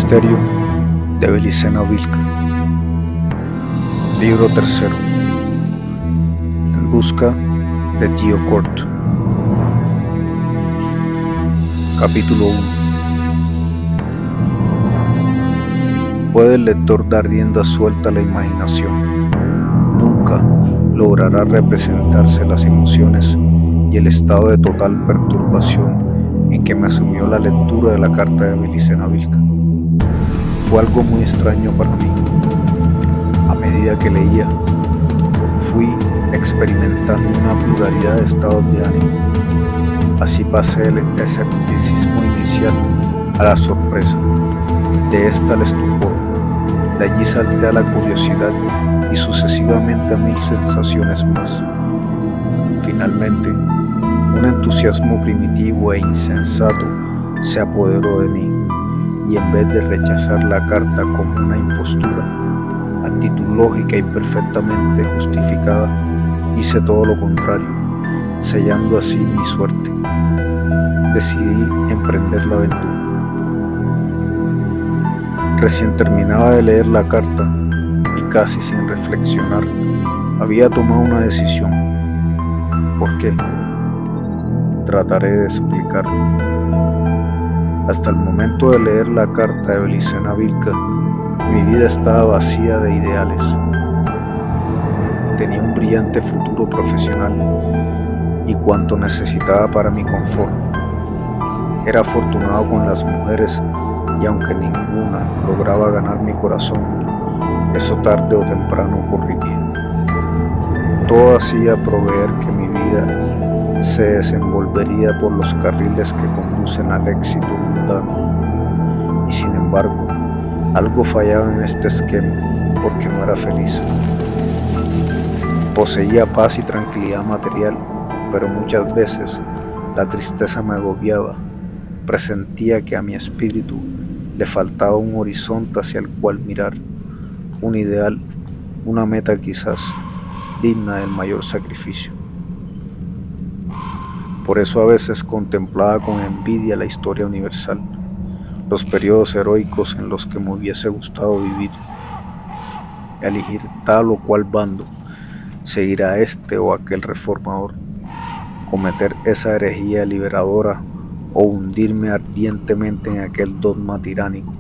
misterio de Belicena Vilca. Libro tercero. En busca de Tío Cort. Capítulo 1. ¿Puede el lector dar rienda suelta a la imaginación? Nunca logrará representarse las emociones y el estado de total perturbación en que me asumió la lectura de la carta de Belicena Vilca. Fue algo muy extraño para mí. A medida que leía, fui experimentando una pluralidad de estados de ánimo. Así pasé del escepticismo inicial a la sorpresa, de esta al estupor, de allí salté a la curiosidad y sucesivamente a 1000 sensaciones más. Finalmente, un entusiasmo primitivo e insensato se apoderó de mí, y en vez de rechazar la carta como una impostura, actitud lógica y perfectamente justificada, hice todo lo contrario, sellando así mi suerte. Decidí emprender la aventura. Recién terminaba de leer la carta y casi sin reflexionar, había tomado una decisión. ¿Por qué? Trataré de explicarlo. Hasta el momento de leer la carta de Belicena Vilca, mi vida estaba vacía de ideales. Tenía un brillante futuro profesional y cuanto necesitaba para mi confort. Era afortunado con las mujeres y aunque ninguna lograba ganar mi corazón, eso tarde o temprano ocurriría. Todo hacía proveer que mi vida se desenvolvería por los carriles que conducen al éxito mundano, y sin embargo, algo fallaba en este esquema porque no era feliz. Poseía paz y tranquilidad material, pero muchas veces la tristeza me agobiaba. Presentía que a mi espíritu le faltaba un horizonte hacia el cual mirar, un ideal, una meta quizás digna del mayor sacrificio. Por eso a veces contemplaba con envidia la historia universal, los periodos heroicos en los que me hubiese gustado vivir, elegir tal o cual bando, seguir a este o aquel reformador, cometer esa herejía liberadora o hundirme ardientemente en aquel dogma tiránico,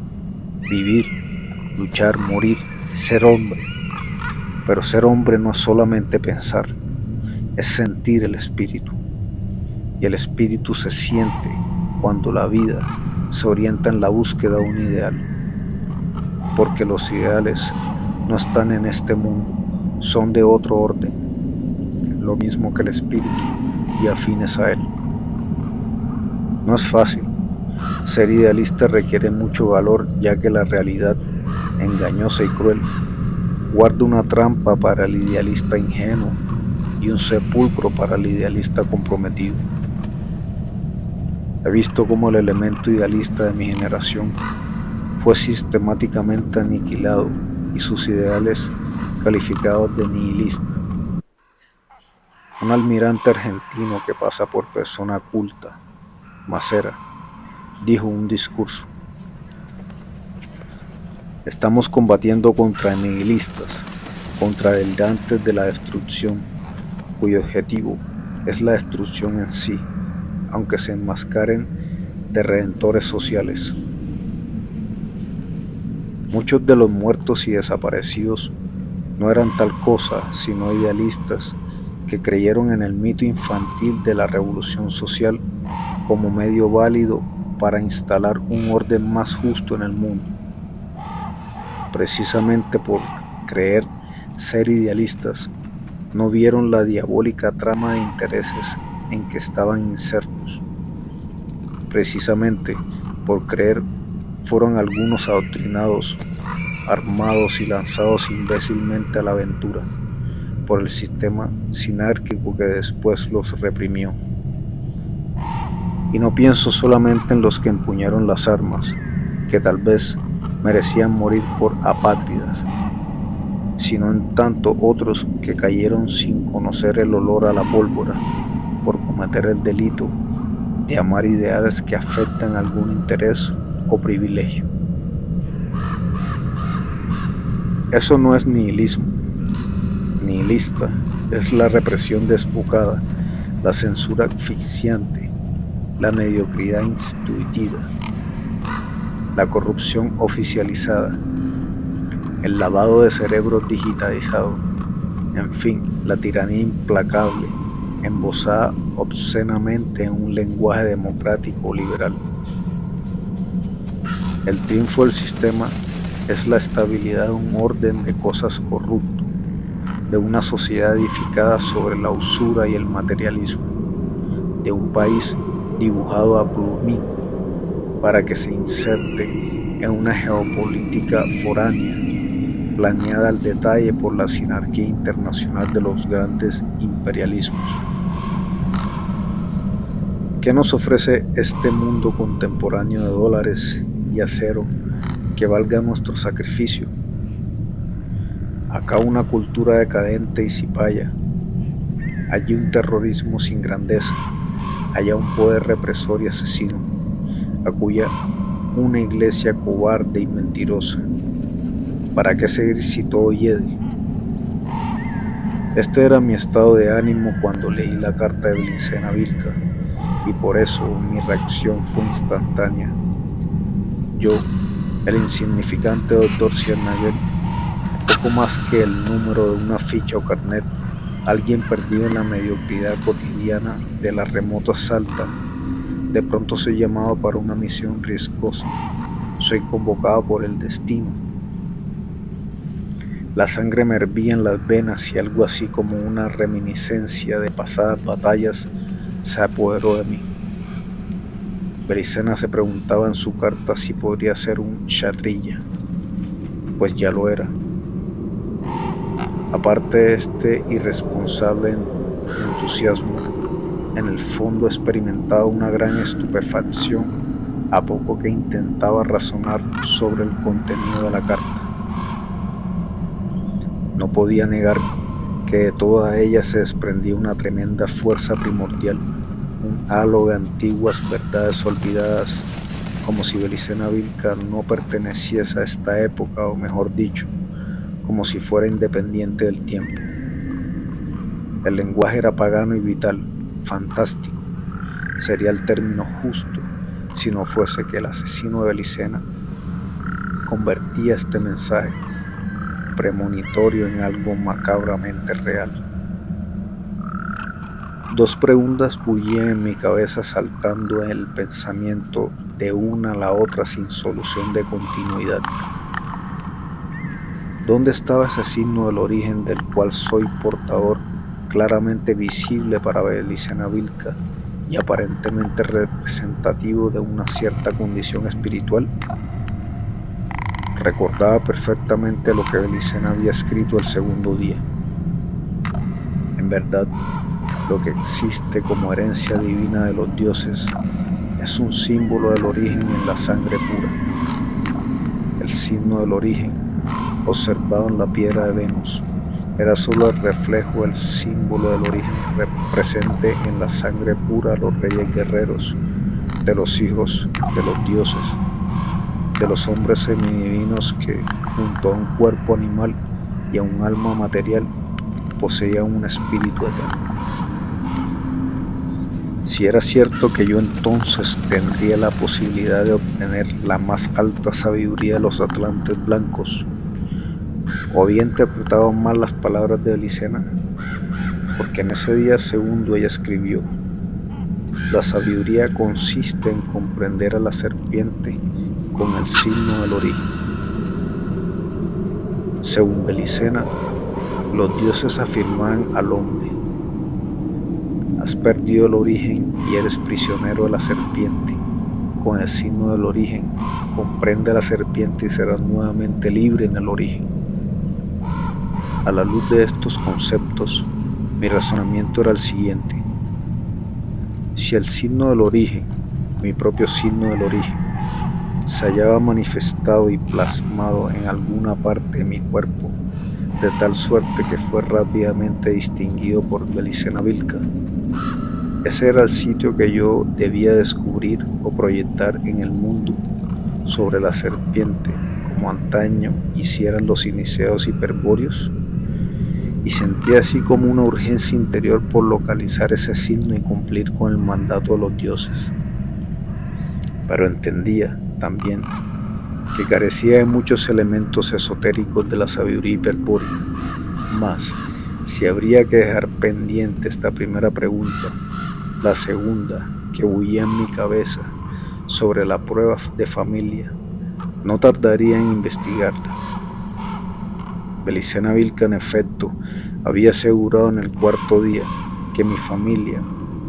vivir, luchar, morir, ser hombre. Pero ser hombre no es solamente pensar, es sentir el espíritu. Y el espíritu se siente cuando la vida se orienta en la búsqueda de un ideal. Porque los ideales no están en este mundo, son de otro orden, lo mismo que el espíritu y afines a él. No es fácil. Ser idealista requiere mucho valor, ya que la realidad, engañosa y cruel, guarda una trampa para el idealista ingenuo y un sepulcro para el idealista comprometido. He visto cómo el elemento idealista de mi generación fue sistemáticamente aniquilado y sus ideales calificados de nihilista. Un almirante argentino que pasa por persona culta, Macera, dijo un discurso: estamos combatiendo contra nihilistas, contra delirantes de la destrucción, cuyo objetivo es la destrucción en sí, aunque se enmascaren de redentores sociales. Muchos de los muertos y desaparecidos no eran tal cosa sino idealistas que creyeron en el mito infantil de la revolución social como medio válido para instalar un orden más justo en el mundo. Precisamente por creer ser idealistas, no vieron la diabólica trama de intereses en que estaban insertos. Precisamente por creer, fueron algunos adoctrinados, armados y lanzados imbécilmente a la aventura por el sistema sinárquico que después los reprimió. Y no pienso solamente en los que empuñaron las armas, que tal vez merecían morir por apátridas, sino en tanto otros que cayeron sin conocer el olor a la pólvora por cometer el delito de amar ideales que afectan algún interés o privilegio. Eso no es nihilismo, nihilista, es la represión desbocada, la censura asfixiante, la mediocridad instituida, la corrupción oficializada, el lavado de cerebros digitalizado, en fin, la tiranía implacable, embosada obscenamente en un lenguaje democrático o liberal. El triunfo del sistema es la estabilidad de un orden de cosas corrupto, de una sociedad edificada sobre la usura y el materialismo, de un país dibujado a plumín para que se inserte en una geopolítica foránea, planeada al detalle por la sinarquía internacional de los grandes imperialismos. ¿Qué nos ofrece este mundo contemporáneo de dólares y acero que valga nuestro sacrificio? Acá una cultura decadente y cipaya, allí un terrorismo sin grandeza, allá un poder represor y asesino, acuya una iglesia cobarde y mentirosa. ¿Para qué seguir si todo hiede? Este era mi estado de ánimo cuando leí la carta de Blincena Vilca, y por eso mi reacción fue instantánea. Yo, el insignificante doctor Ciernagel, poco más que el número de una ficha o carnet, alguien perdido en la mediocridad cotidiana de la remota Salta, de pronto soy llamado para una misión riesgosa, soy convocado por el destino. La sangre me hervía en las venas y algo así como una reminiscencia de pasadas batallas se apoderó de mí. Blincena se preguntaba en su carta si podría ser un kshatriya, pues ya lo era. Aparte de este irresponsable entusiasmo, en el fondo experimentaba una gran estupefacción a poco que intentaba razonar sobre el contenido de la carta. No podía negar que de toda ella se desprendía una tremenda fuerza primordial, un halo de antiguas verdades olvidadas, como si Blincena Vilca no perteneciese a esta época, o mejor dicho, como si fuera independiente del tiempo. El lenguaje era pagano y vital, fantástico, sería el término justo si no fuese que el asesino de Blincena convertía este mensaje premonitorio en algo macabramente real. Dos preguntas bullían en mi cabeza, saltando en el pensamiento de una a la otra sin solución de continuidad. ¿Dónde estaba ese signo del origen del cual soy portador, claramente visible para Blincena Vilca y aparentemente representativo de una cierta condición espiritual? Recordaba perfectamente lo que Blincena había escrito el segundo día. En verdad, lo que existe como herencia divina de los dioses es un símbolo del origen en la sangre pura. El signo del origen, observado en la piedra de Venus, era solo el reflejo del símbolo del origen presente en la sangre pura de los reyes guerreros, de los hijos de los dioses, de los hombres semidivinos que, junto a un cuerpo animal y a un alma material, poseían un espíritu eterno. Si era cierto que yo entonces tendría la posibilidad de obtener la más alta sabiduría de los atlantes blancos, o había interpretado mal las palabras de Blincena, porque en ese día segundo ella escribió: la sabiduría consiste en comprender a la serpiente con el signo del origen. Según Blincena, los dioses afirmaban al hombre: has perdido el origen y eres prisionero de la serpiente. Con el signo del origen, comprende a la serpiente y serás nuevamente libre en el origen. A la luz de estos conceptos, mi razonamiento era el siguiente: si el signo del origen, mi propio signo del origen, se hallaba manifestado y plasmado en alguna parte de mi cuerpo, de tal suerte que fue rápidamente distinguido por Blincena Vilca, ese era el sitio que yo debía descubrir o proyectar en el mundo sobre la serpiente como antaño hicieran los iniciados hiperbóreos, y sentía así como una urgencia interior por localizar ese signo y cumplir con el mandato de los dioses. Pero entendía también que carecía de muchos elementos esotéricos de la sabiduría hiperbórea. Mas, si habría que dejar pendiente esta primera pregunta, la segunda, que bullía en mi cabeza sobre la prueba de familia, no tardaría en investigarla. Belicena Vilca, en efecto, había asegurado en el cuarto día que mi familia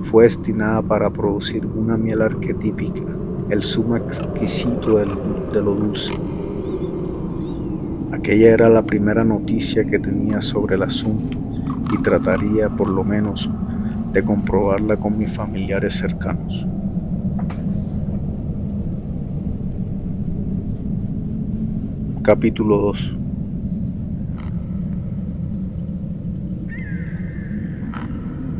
fue destinada para producir una miel arquetípica, el sumo exquisito de lo dulce. Aquella era la primera noticia que tenía sobre el asunto y trataría, por lo menos, de comprobarla con mis familiares cercanos. Capítulo 2.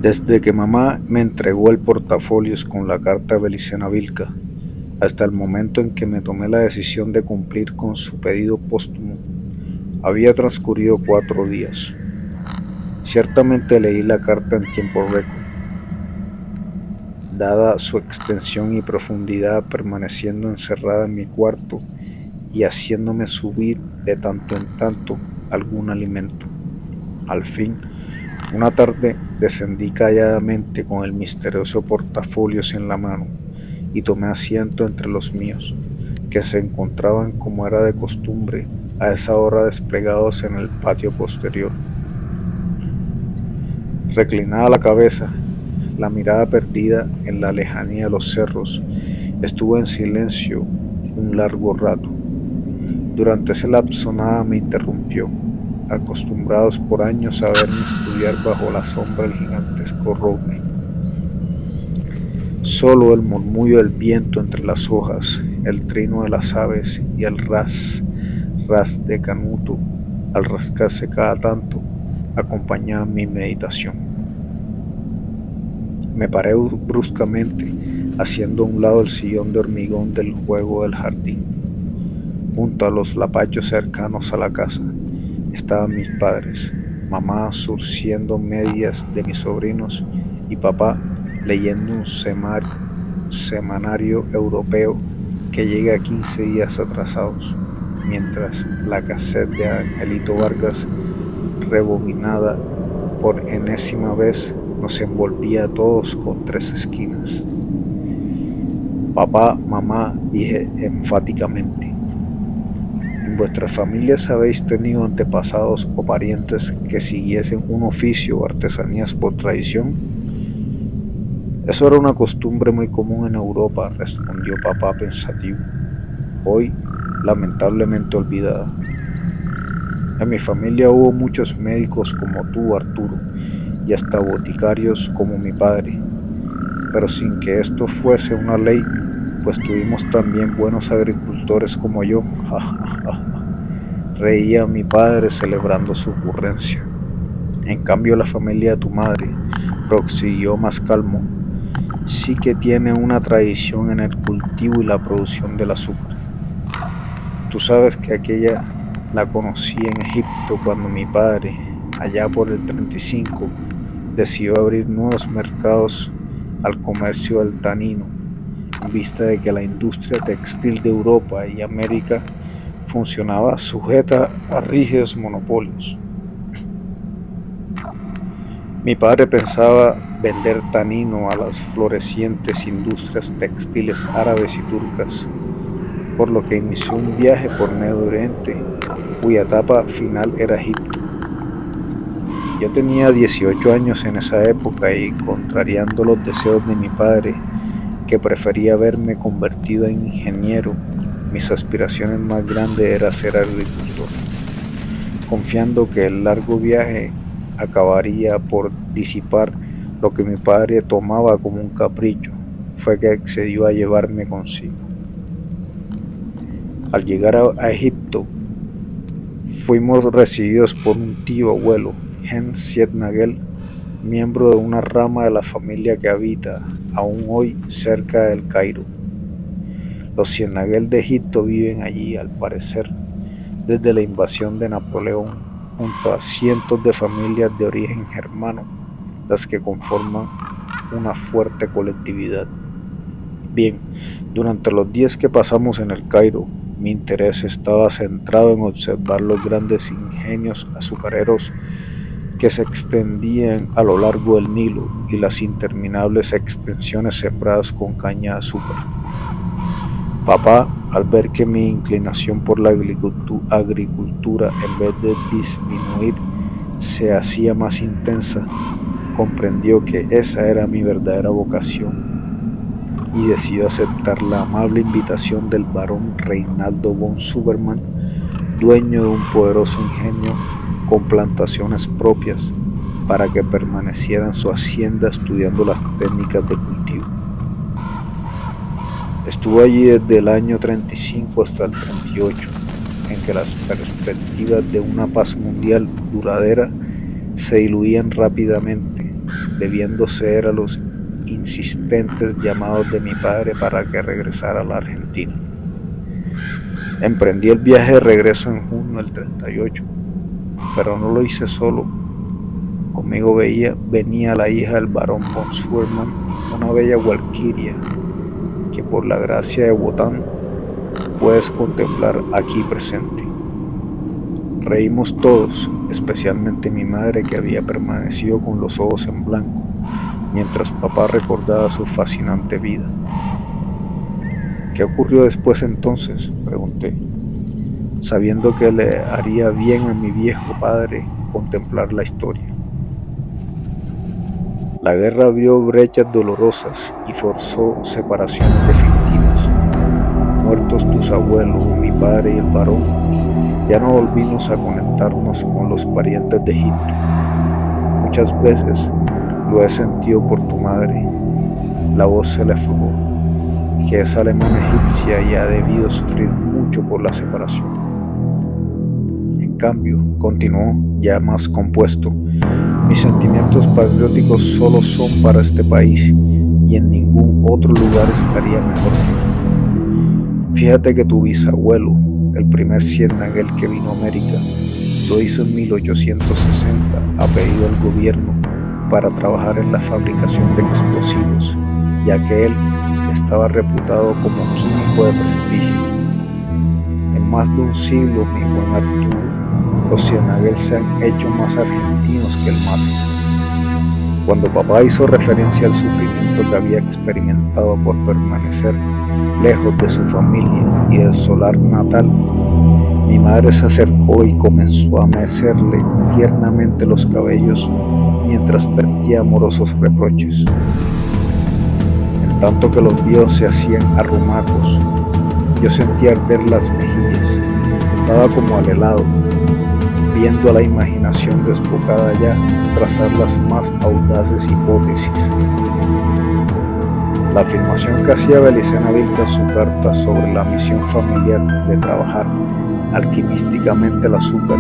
Desde que mamá me entregó el portafolios con la carta de Belicena Vilca, hasta el momento en que me tomé la decisión de cumplir con su pedido póstumo, había transcurrido 4 días. Ciertamente leí la carta en tiempo récord. Dada su extensión y profundidad, permaneciendo encerrada en mi cuarto y haciéndome subir de tanto en tanto algún alimento. Al fin, una tarde descendí calladamente con el misterioso portafolios en la mano y tomé asiento entre los míos, que se encontraban, como era de costumbre, a esa hora desplegados en el patio posterior. Reclinada la cabeza, la mirada perdida en la lejanía de los cerros, estuve en silencio un largo rato. Durante ese lapso nada me interrumpió, acostumbrados por años a verme estudiar bajo la sombra del gigantesco roble. Solo el murmullo del viento entre las hojas, el trino de las aves y el ras de canuto al rascarse cada tanto acompañaban mi meditación. Me paré bruscamente, haciendo a un lado el sillón de hormigón del juego del jardín. Junto a los lapachos cercanos a la casa estaban mis padres, mamá surciendo medias de mis sobrinos y papá leyendo un semanario europeo que llega 15 días atrasados, mientras la casete de Angelito Vargas, rebobinada por enésima vez, nos envolvía a todos con 3 esquinas. Papá, mamá, dije enfáticamente, ¿en vuestras familias habéis tenido antepasados o parientes que siguiesen un oficio o artesanías por tradición? Eso era una costumbre muy común en Europa, respondió papá pensativo, hoy lamentablemente olvidada. En mi familia hubo muchos médicos como tú, Arturo, y hasta boticarios como mi padre, pero sin que esto fuese una ley, pues tuvimos también buenos agricultores como yo. Reía mi padre celebrando su ocurrencia. En cambio la familia de tu madre, prosiguió más calmo, sí que tiene una tradición en el cultivo y la producción del azúcar. Tú sabes que aquella la conocí en Egipto cuando mi padre, allá por el 35, decidió abrir nuevos mercados al comercio del tanino, en vista de que la industria textil de Europa y América funcionaba sujeta a rígidos monopolios. Mi padre pensaba vender tanino a las florecientes industrias textiles árabes y turcas, por lo que inició un viaje por Medio Oriente, cuya etapa final era Egipto. Yo tenía 18 años en esa época y, contrariando los deseos de mi padre, que prefería verme convertido en ingeniero, mis aspiraciones más grandes era ser agricultor. Confiando que el largo viaje acabaría por disipar lo que mi padre tomaba como un capricho, fue que accedió a llevarme consigo. Al llegar a Egipto, fuimos recibidos por un tío abuelo, Hen Siet-Nagel, miembro de una rama de la familia que habita aún hoy cerca del Cairo. Los Siet-Nagel de Egipto viven allí, al parecer, desde la invasión de Napoleón, junto a cientos de familias de origen germano, las que conforman una fuerte colectividad. Bien, durante los días que pasamos en el Cairo, mi interés estaba centrado en observar los grandes ingenios azucareros que se extendían a lo largo del Nilo y las interminables extensiones sembradas con caña de azúcar. Papá, al ver que mi inclinación por la agricultura en vez de disminuir se hacía más intensa, comprendió que esa era mi verdadera vocación y decidió aceptar la amable invitación del barón Reinaldo von Suberman, dueño de un poderoso ingenio con plantaciones propias, para que permaneciera en su hacienda estudiando las técnicas de cultivo. Estuvo allí desde el año 35 hasta el 38, en que las perspectivas de una paz mundial duradera se diluían rápidamente, debiendo ceder a los insistentes llamados de mi padre para que regresara a la Argentina. Emprendí el viaje de regreso en junio del 38, pero no lo hice solo. Conmigo venía la hija del barón von Suberman, una bella walquiria que por la gracia de Wotan puedes contemplar aquí presente. Reímos todos, especialmente mi madre, que había permanecido con los ojos en blanco mientras papá recordaba su fascinante vida. ¿Qué ocurrió después entonces?, pregunté, sabiendo que le haría bien a mi viejo padre contemplar la historia. La guerra abrió brechas dolorosas y forzó separaciones definitivas. Muertos tus abuelos, mi padre y el varón, ya no volvimos a conectarnos con los parientes de Egipto. Muchas veces lo he sentido por tu madre. La voz se le aflojó, que es alemana egipcia y ha debido sufrir mucho por la separación. En cambio, continuó, ya más compuesto, mis sentimientos patrióticos solo son para este país y en ningún otro lugar estaría mejor que aquí. Fíjate que tu bisabuelo, el primer ciénaga que vino a América, lo hizo en 1860 a pedido del gobierno para trabajar en la fabricación de explosivos, ya que él estaba reputado como químico de prestigio. En más de un siglo, mi buen Arturo, los ciénagas se han hecho más argentinos que el mate. Cuando papá hizo referencia al sufrimiento que había experimentado por permanecer lejos de su familia y del solar natal, mi madre se acercó y comenzó a mecerle tiernamente los cabellos mientras vertía amorosos reproches. En tanto que los viejos se hacían arrumacos, yo sentía arder las mejillas. Estaba como alelado, viendo a la imaginación desbocada ya trazar las más audaces hipótesis. La afirmación que hacía Belicena Vilca en su carta sobre la misión familiar de trabajar alquimísticamente el azúcar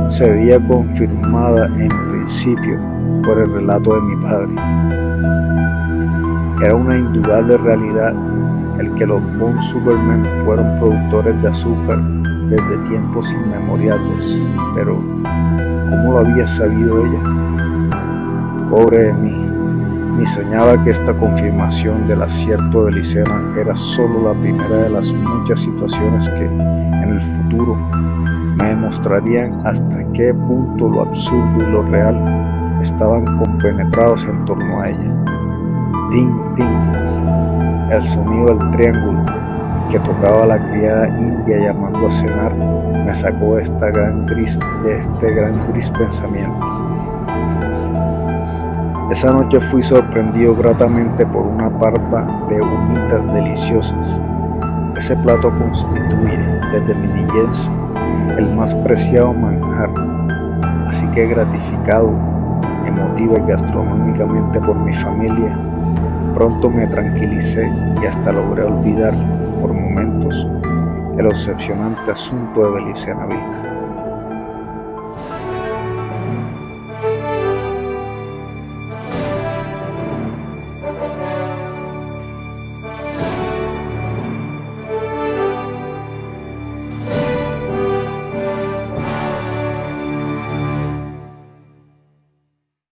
se veía confirmada en principio por el relato de mi padre. Era una indudable realidad el que los von Suberman fueron productores de azúcar desde tiempos inmemoriales, pero ¿cómo lo había sabido ella? Pobre de mí, ni soñaba que esta confirmación del acierto de Belicena era solo la primera de las muchas situaciones que, en el futuro, me demostrarían hasta qué punto lo absurdo y lo real estaban compenetrados en torno a ella. Ting, ting, el sonido del triángulo que tocaba la criada india llamando a cenar me sacó de este gran gris pensamiento. Esa noche fui sorprendido gratamente por una parva de humitas deliciosas. Ese plato constituye, desde mi niñez, el más preciado manjar, así que gratificado emotiva y gastronómicamente por mi familia, pronto me tranquilicé y hasta logré olvidar por momentos el obsesionante asunto de Belicena Vilca.